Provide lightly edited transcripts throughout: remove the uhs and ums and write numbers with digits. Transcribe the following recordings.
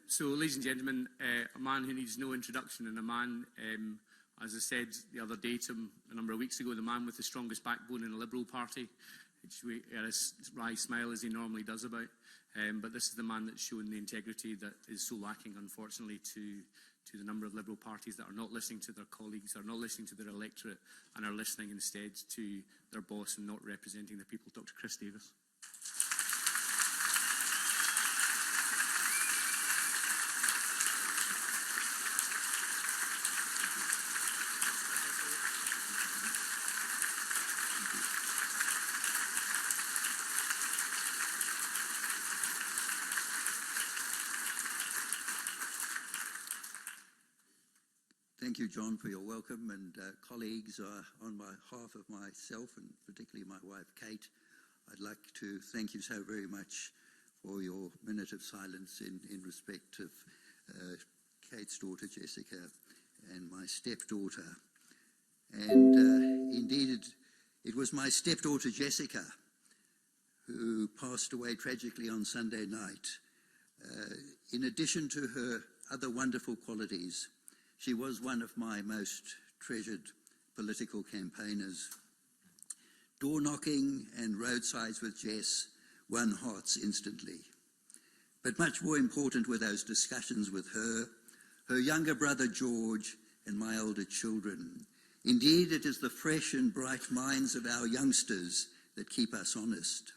So, ladies and gentlemen, a man who needs no introduction, and a man, as I said the other day to him a number of weeks ago, the man with the strongest backbone in the Liberal Party, which we had a wry smile as he normally does about. But this is the man that's shown the integrity that is so lacking, unfortunately, to the number of Liberal parties that are not listening to their colleagues, are not listening to their electorate, and are listening instead to their boss and not representing the people. Dr. Chris Davis. Thank you, John, for your welcome, and colleagues, on behalf of myself and particularly my wife, Kate, I'd like to thank you so very much for your minute of silence in respect of Kate's daughter, Jessica, and my stepdaughter. And indeed, it was my stepdaughter, Jessica, who passed away tragically on Sunday night. In addition to her other wonderful qualities, she was one of my most treasured political campaigners. Door knocking and roadsides with Jess won hearts instantly. But much more important were those discussions with her younger brother George, and my older children. Indeed, it is the fresh and bright minds of our youngsters that keep us honest.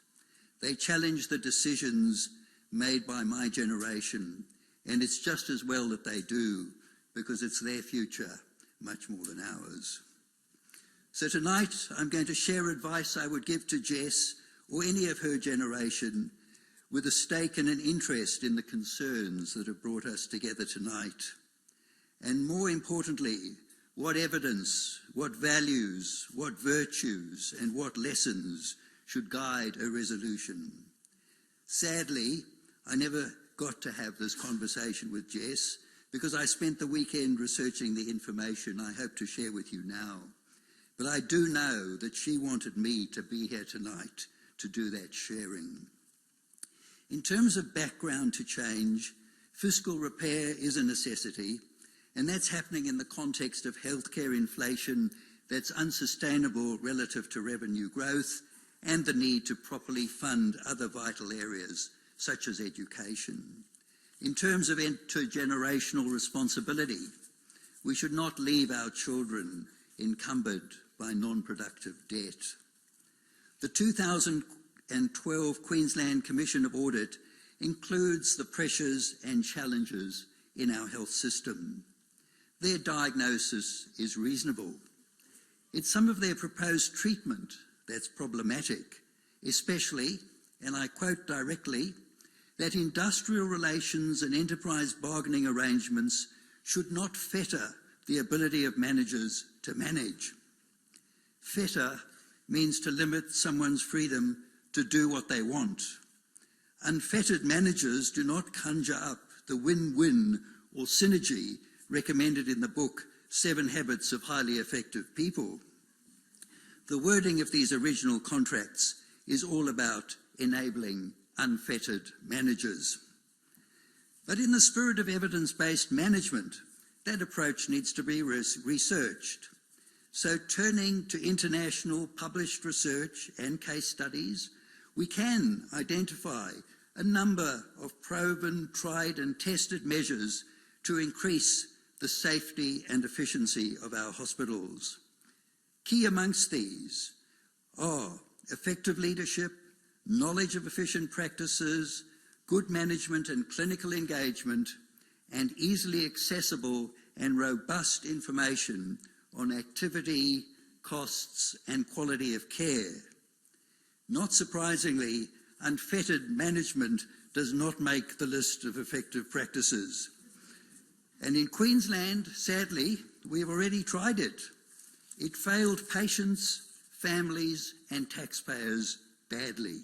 They challenge the decisions made by my generation, and it's just as well that they do, because it's their future much more than ours. So tonight, I'm going to share advice I would give to Jess or any of her generation with a stake and an interest in the concerns that have brought us together tonight. And more importantly, what evidence, what values, what virtues, and what lessons should guide a resolution. Sadly, I never got to have this conversation with Jess, because I spent the weekend researching the information I hope to share with you now. But I do know that she wanted me to be here tonight to do that sharing. In terms of background to change, fiscal repair is a necessity, and that's happening in the context of healthcare inflation that's unsustainable relative to revenue growth and the need to properly fund other vital areas, such as education. In terms of intergenerational responsibility, we should not leave our children encumbered by non-productive debt. The 2012 Queensland Commission of Audit includes the pressures and challenges in our health system. Their diagnosis is reasonable. It's some of their proposed treatment that's problematic, especially, and I quote directly, that industrial relations and enterprise bargaining arrangements should not fetter the ability of managers to manage. Fetter means to limit someone's freedom to do what they want. Unfettered managers do not conjure up the win-win or synergy recommended in the book 7 Habits of Highly Effective People. The wording of these original contracts is all about enabling unfettered managers. But in the spirit of evidence-based management, that approach needs to be researched. So turning to international published research and case studies, we can identify a number of proven, tried and tested measures to increase the safety and efficiency of our hospitals. Key amongst these are effective leadership, knowledge of efficient practices, good management and clinical engagement, and easily accessible and robust information on activity, costs, and quality of care. Not surprisingly, unfettered management does not make the list of effective practices. And in Queensland, sadly, we have already tried it. It failed patients, families, and taxpayers badly.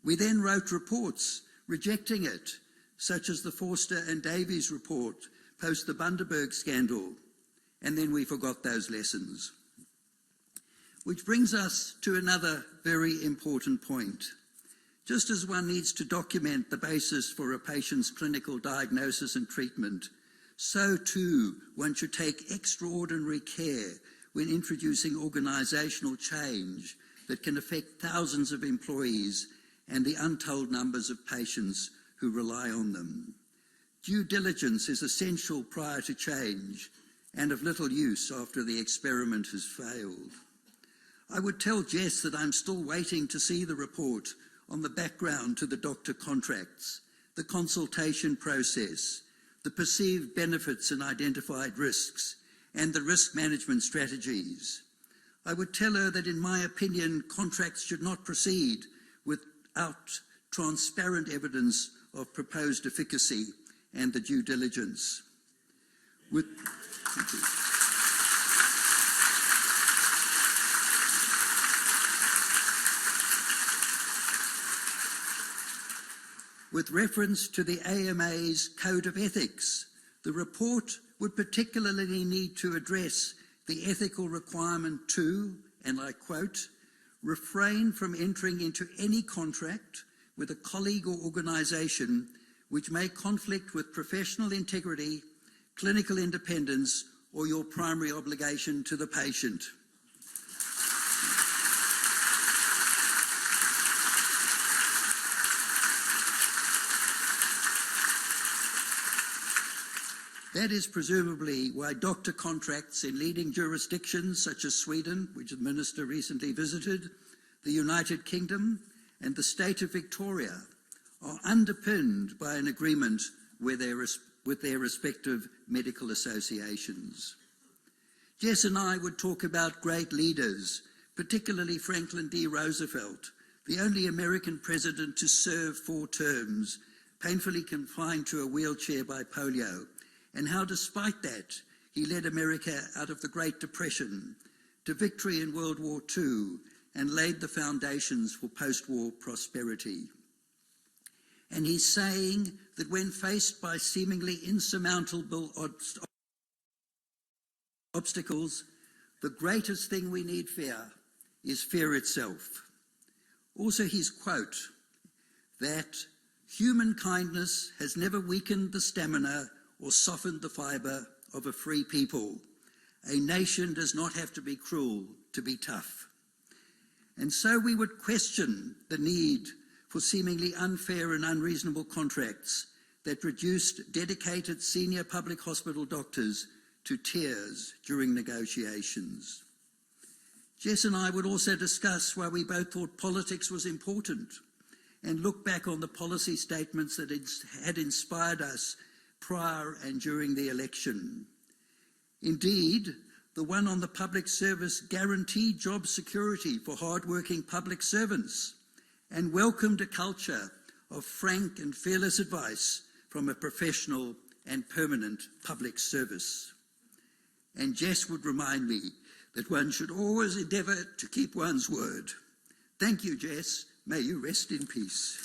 We then wrote reports rejecting it, such as the Forster and Davies report post the Bundaberg scandal, and then we forgot those lessons. Which brings us to another very important point. Just as one needs to document the basis for a patient's clinical diagnosis and treatment, so too one should take extraordinary care when introducing organisational change that can affect thousands of employees and the untold numbers of patients who rely on them. Due diligence is essential prior to change and of little use after the experiment has failed. I would tell Jess that I'm still waiting to see the report on the background to the doctor contracts, the consultation process, the perceived benefits and identified risks, and the risk management strategies. I would tell her that in my opinion, contracts should not proceed without transparent evidence of proposed efficacy and the due diligence. With reference to the AMA's Code of Ethics, the report would particularly need to address the ethical requirement to, and I quote, refrain from entering into any contract with a colleague or organisation which may conflict with professional integrity, clinical independence, or your primary obligation to the patient. That is presumably why doctor contracts in leading jurisdictions such as Sweden, which the Minister recently visited, the United Kingdom, and the state of Victoria are underpinned by an agreement with their respective medical associations. Jess and I would talk about great leaders, particularly Franklin D. Roosevelt, the only American president to serve 4 terms, painfully confined to a wheelchair by polio, and how despite that, he led America out of the Great Depression to victory in World War II and laid the foundations for post-war prosperity. And he's saying that when faced by seemingly insurmountable obstacles, the greatest thing we need fear is fear itself. Also his quote, that human kindness has never weakened the stamina or softened the fibre of a free people. A nation does not have to be cruel to be tough. And so we would question the need for seemingly unfair and unreasonable contracts that reduced dedicated senior public hospital doctors to tears during negotiations. Jess and I would also discuss why we both thought politics was important and look back on the policy statements that had inspired us prior and during the election. Indeed, the one on the public service guaranteed job security for hard-working public servants and welcomed a culture of frank and fearless advice from a professional and permanent public service. And Jess would remind me that one should always endeavour to keep one's word. Thank you, Jess. May you rest in peace.